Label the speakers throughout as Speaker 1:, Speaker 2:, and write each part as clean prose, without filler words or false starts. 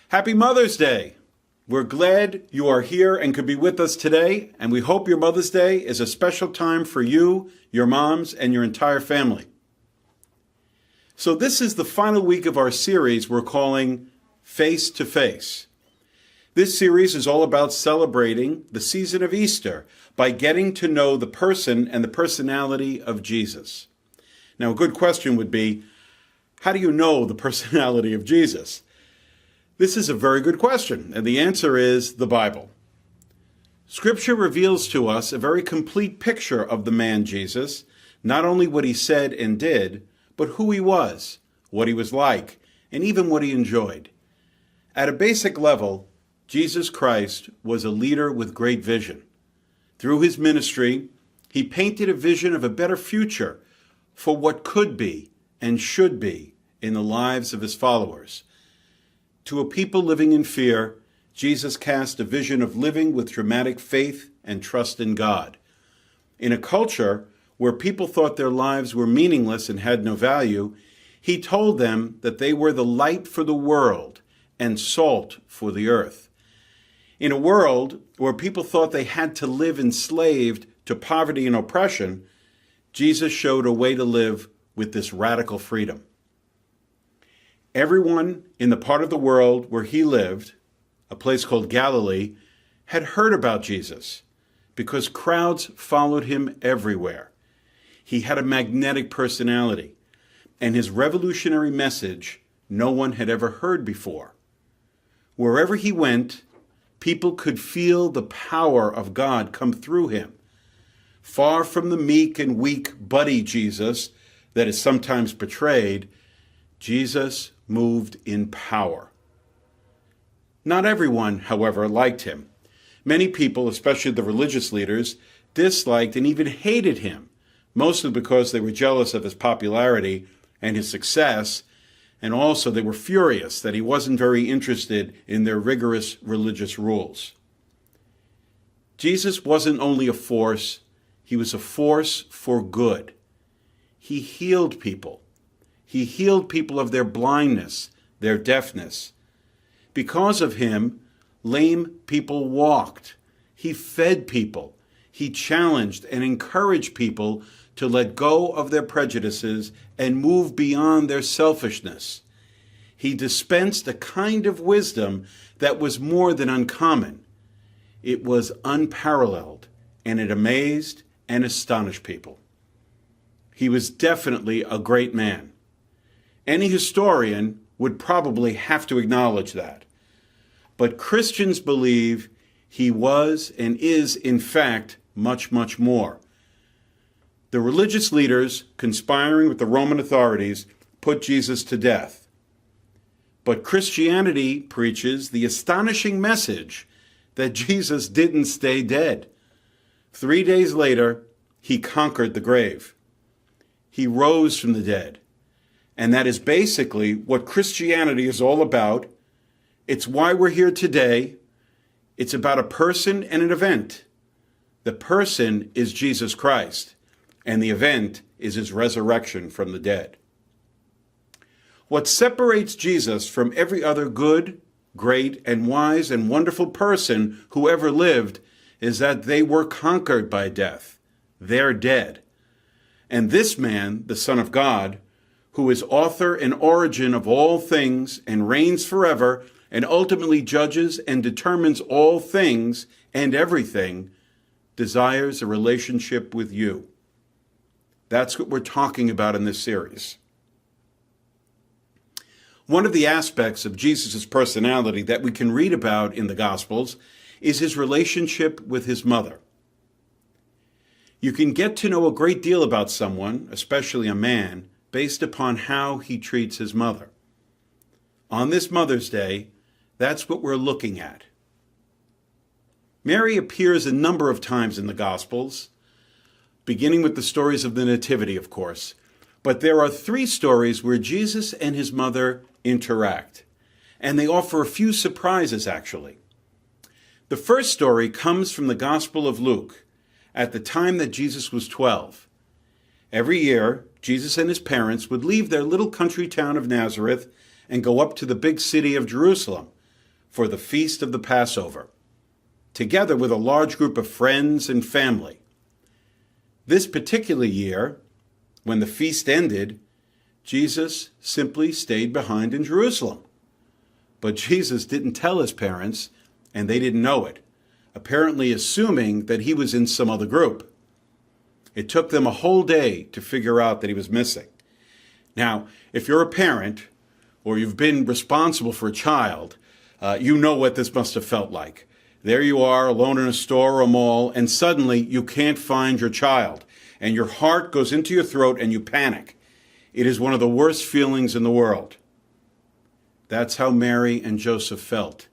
Speaker 1: Happy Mother's Day! We're glad you are here and could be with us today, and we hope your Mother's Day is a special time for you, your moms, and your entire family. So this is the final week of our series we're calling Face to Face. This series is all about celebrating the season of Easter by getting to know the person and the personality of Jesus. Now, a good question would be, how do you know the personality of Jesus? This is a very good question, and the answer is the Bible. Scripture reveals to us a very complete picture of the man Jesus, not only what he said and did, but who he was, what he was like, and even what he enjoyed. At a basic level, Jesus Christ was a leader with great vision. Through his ministry, he painted a vision of a better future for what could be and should be in the lives of his followers. To a people living in fear, Jesus cast a vision of living with dramatic faith and trust in God. In a culture where people thought their lives were meaningless and had no value, he told them that they were the light for the world and salt for the earth. In a world where people thought they had to live enslaved to poverty and oppression, Jesus showed a way to live with this radical freedom. Everyone in the part of the world where he lived, a place called Galilee, had heard about Jesus because crowds followed him everywhere. He had a magnetic personality, and his revolutionary message no one had ever heard before. Wherever he went, people could feel the power of God come through him. Far from the meek and weak buddy Jesus that is sometimes portrayed, Jesus moved in power. Not everyone, however, liked him. Many people, especially the religious leaders, disliked and even hated him, mostly because they were jealous of his popularity and his success, and also they were furious that he wasn't very interested in their rigorous religious rules. Jesus wasn't only a force, he was a force for good. He healed people. He healed people of their blindness, their deafness. Because of him, lame people walked. He fed people. He challenged and encouraged people to let go of their prejudices and move beyond their selfishness. He dispensed a kind of wisdom that was more than uncommon. It was unparalleled, and it amazed and astonished people. He was definitely a great man. Any historian would probably have to acknowledge that. But Christians believe he was and is, in fact, much, much more. The religious leaders, conspiring with the Roman authorities, put Jesus to death. But Christianity preaches the astonishing message that Jesus didn't stay dead. 3 days later, he conquered the grave. He rose from the dead. And that is basically what Christianity is all about. It's why we're here today. It's about a person and an event. The person is Jesus Christ, and the event is his resurrection from the dead. What separates Jesus from every other good, great, and wise and wonderful person who ever lived is that they were conquered by death. They're dead. And this man, the Son of God, who is author and origin of all things and reigns forever and ultimately judges and determines all things and everything, desires a relationship with you. That's what we're talking about in this series. One of the aspects of Jesus' personality that we can read about in the Gospels is his relationship with his mother. You can get to know a great deal about someone, especially a man, based upon how he treats his mother. On this Mother's Day, that's what we're looking at. Mary appears a number of times in the Gospels, beginning with the stories of the Nativity, of course. But there are 3 stories where Jesus and his mother interact, and they offer a few surprises, actually. The first story comes from the Gospel of Luke, at the time that Jesus was 12. Every year, Jesus and his parents would leave their little country town of Nazareth and go up to the big city of Jerusalem, for the feast of the Passover, together with a large group of friends and family. This particular year, when the feast ended, Jesus simply stayed behind in Jerusalem. But Jesus didn't tell his parents, and they didn't know it, apparently assuming that he was in some other group. It took them a whole day to figure out that he was missing. Now, if you're a parent, or you've been responsible for a child, you know what this must have felt like. There you are, alone in a store or a mall, and suddenly you can't find your child, and your heart goes into your throat and you panic. It is one of the worst feelings in the world. That's how Mary and Joseph felt.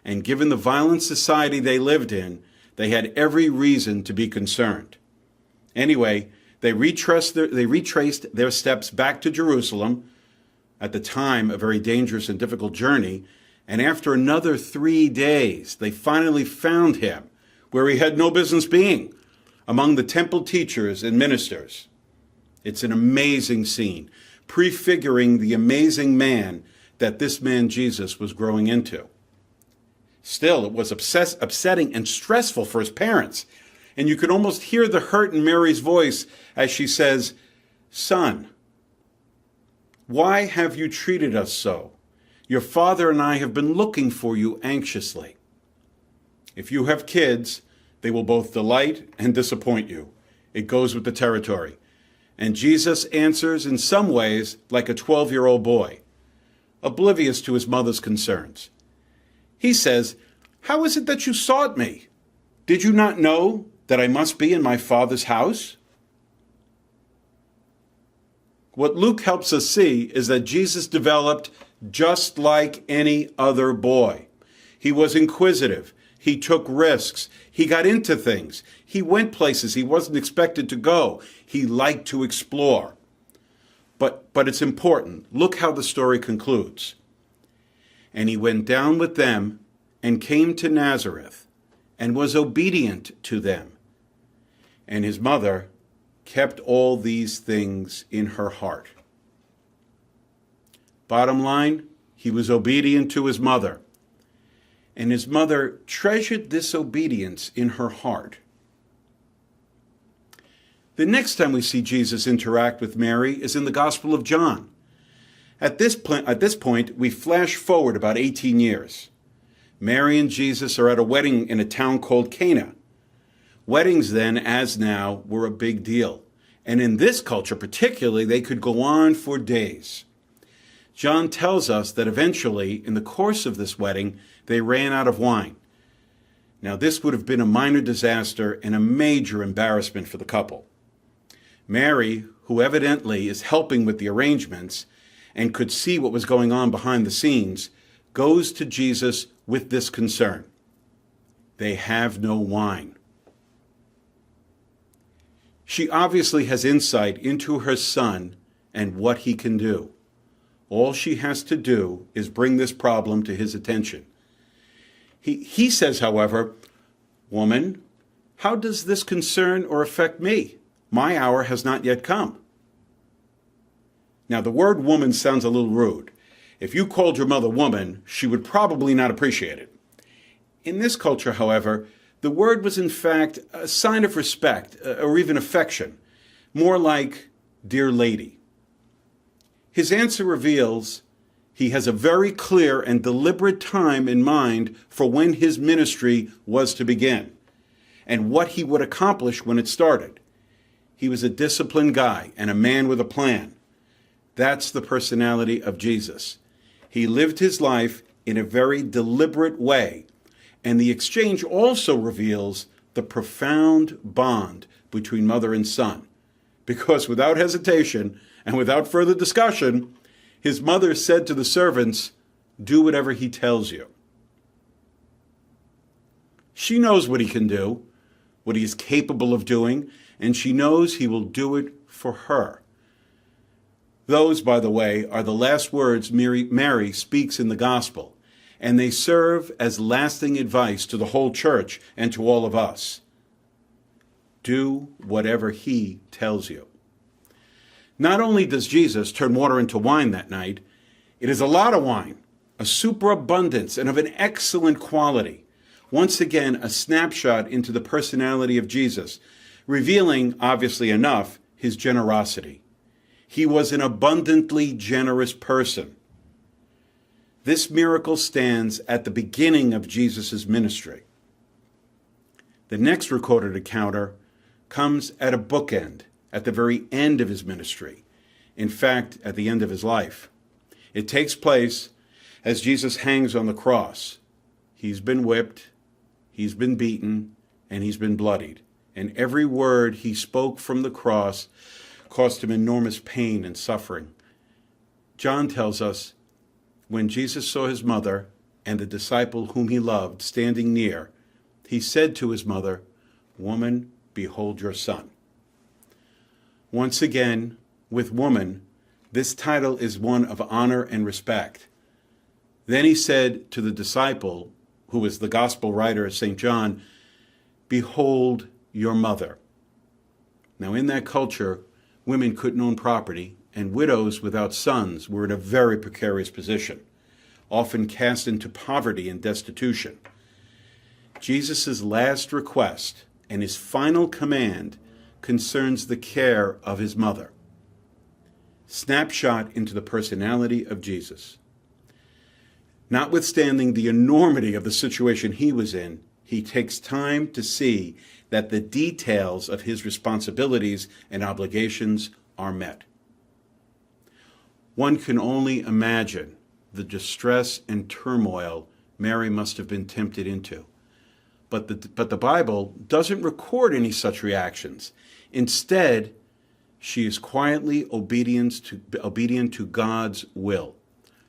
Speaker 1: And given the violent society they lived in, they had every reason to be concerned. Anyway, they retraced their steps back to Jerusalem, at the time a very dangerous and difficult journey, and after another 3 days, they finally found him where he had no business being, among the temple teachers and ministers. It's an amazing scene, prefiguring the amazing man that this man Jesus was growing into. Still, it was upsetting and stressful for his parents, and you could almost hear the hurt in Mary's voice as she says, "Son, why have you treated us so? Your father and I have been looking for you anxiously." If you have kids, they will both delight and disappoint you. It goes with the territory. And Jesus answers in some ways like a 12-year-old boy, oblivious to his mother's concerns. He says, "How is it that you sought me? Did you not know that I must be in my Father's house?" What Luke helps us see is that Jesus developed just like any other boy. He was inquisitive. He took risks. He got into things. He went places he wasn't expected to go. He liked to explore. But it's important. Look how the story concludes. "And he went down with them and came to Nazareth and was obedient to them. And his mother kept all these things in her heart." Bottom line, he was obedient to his mother. And his mother treasured this obedience in her heart. The next time we see Jesus interact with Mary is in the Gospel of John. At this point, we flash forward about 18 years. Mary and Jesus are at a wedding in a town called Cana. Weddings then, as now, were a big deal. And in this culture particularly, they could go on for days. John tells us that eventually, in the course of this wedding, they ran out of wine. Now, this would have been a minor disaster and a major embarrassment for the couple. Mary, who evidently is helping with the arrangements and could see what was going on behind the scenes, goes to Jesus with this concern. They have no wine. She obviously has insight into her son and what he can do. All she has to do is bring this problem to his attention. He says, however, "Woman, how does this concern or affect me? My hour has not yet come." Now, the word woman sounds a little rude. If you called your mother woman, she would probably not appreciate it. In this culture, however, the word was in fact a sign of respect or even affection, more like "dear lady." His answer reveals he has a very clear and deliberate time in mind for when his ministry was to begin and what he would accomplish when it started. He was a disciplined guy and a man with a plan. That's the personality of Jesus. He lived his life in a very deliberate way, and the exchange also reveals the profound bond between mother and son, because without hesitation and without further discussion, his mother said to the servants, "Do whatever he tells you." She knows what he can do, what he is capable of doing, and she knows he will do it for her. Those, by the way, are the last words Mary speaks in the gospel, and they serve as lasting advice to the whole church and to all of us. Do whatever he tells you. Not only does Jesus turn water into wine that night, it is a lot of wine. a superabundance and of an excellent quality. Once again, a snapshot into the personality of Jesus, revealing, obviously enough, his generosity. He was an abundantly generous person. This miracle stands at the beginning of Jesus' ministry. The next recorded encounter comes at a bookend, at the very end of his ministry. In fact, at the end of his life. It takes place as Jesus hangs on the cross. He's been whipped, he's been beaten, and he's been bloodied. And every word he spoke from the cross caused him enormous pain and suffering. John tells us, when Jesus saw his mother and the disciple whom he loved standing near, he said to his mother, "Woman, behold your son." Once again, with woman, this title is one of honor and respect. Then he said to the disciple, who was the gospel writer, St. John, "Behold your mother." Now, in that culture, women couldn't own property, and widows without sons were in a very precarious position, often cast into poverty and destitution. Jesus' last request and his final command concerns the care of his mother. Snapshot into the personality of Jesus. Notwithstanding the enormity of the situation he was in, he takes time to see that the details of his responsibilities and obligations are met. One can only imagine the distress and turmoil Mary must have been tempted into. But the Bible doesn't record any such reactions. Instead, she is quietly obedient to God's will.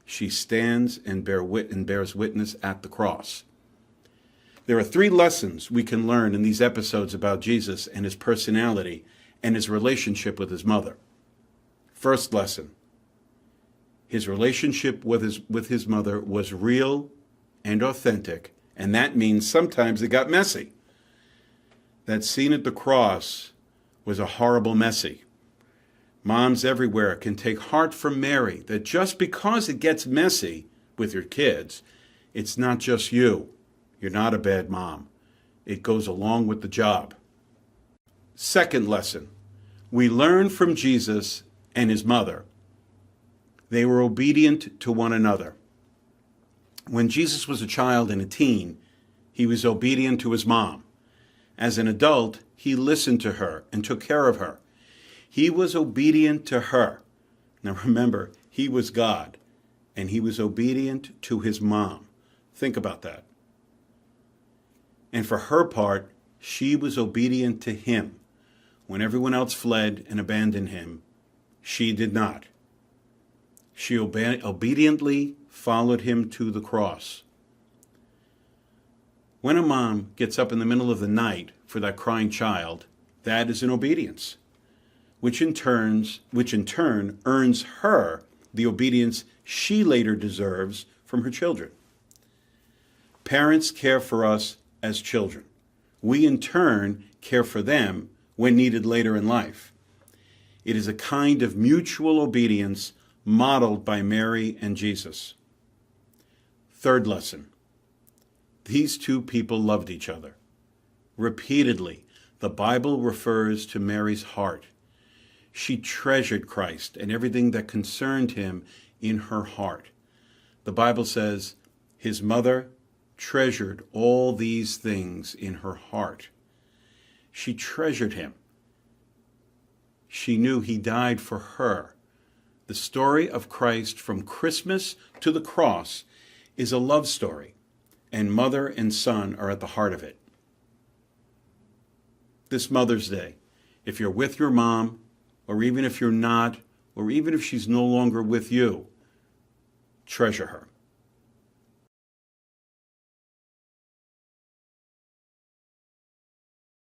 Speaker 1: She stands and bears witness at the cross. There are 3 lessons we can learn in these episodes about Jesus and his personality and his relationship with his mother. First lesson, his relationship with his mother was real and authentic, and that means sometimes it got messy. That scene at the cross was a horrible messy. Moms everywhere can take heart from Mary that just because it gets messy with your kids, it's not just you. You're not a bad mom. It goes along with the job. Second lesson, we learn from Jesus and his mother. They were obedient to one another. When Jesus was a child and a teen, he was obedient to his mom. As an adult, he listened to her and took care of her. He was obedient to her. Now remember, he was God, and he was obedient to his mom. Think about that. And for her part, she was obedient to him. When everyone else fled and abandoned him, she did not. She obediently followed him to the cross. When a mom gets up in the middle of the night for that crying child, that is an obedience, which in turn earns her the obedience she later deserves from her children. Parents care for us as children. We in turn care for them when needed later in life. It is a kind of mutual obedience modeled by Mary and Jesus. Third lesson, these 2 people loved each other. Repeatedly, the Bible refers to Mary's heart. She treasured Christ and everything that concerned him in her heart. The Bible says, his mother treasured all these things in her heart. She treasured him. She knew he died for her. The story of Christ from Christmas to the cross is a love story, and mother and son are at the heart of it. This Mother's Day, if you're with your mom, or even if you're not, or even if she's no longer with you, treasure her.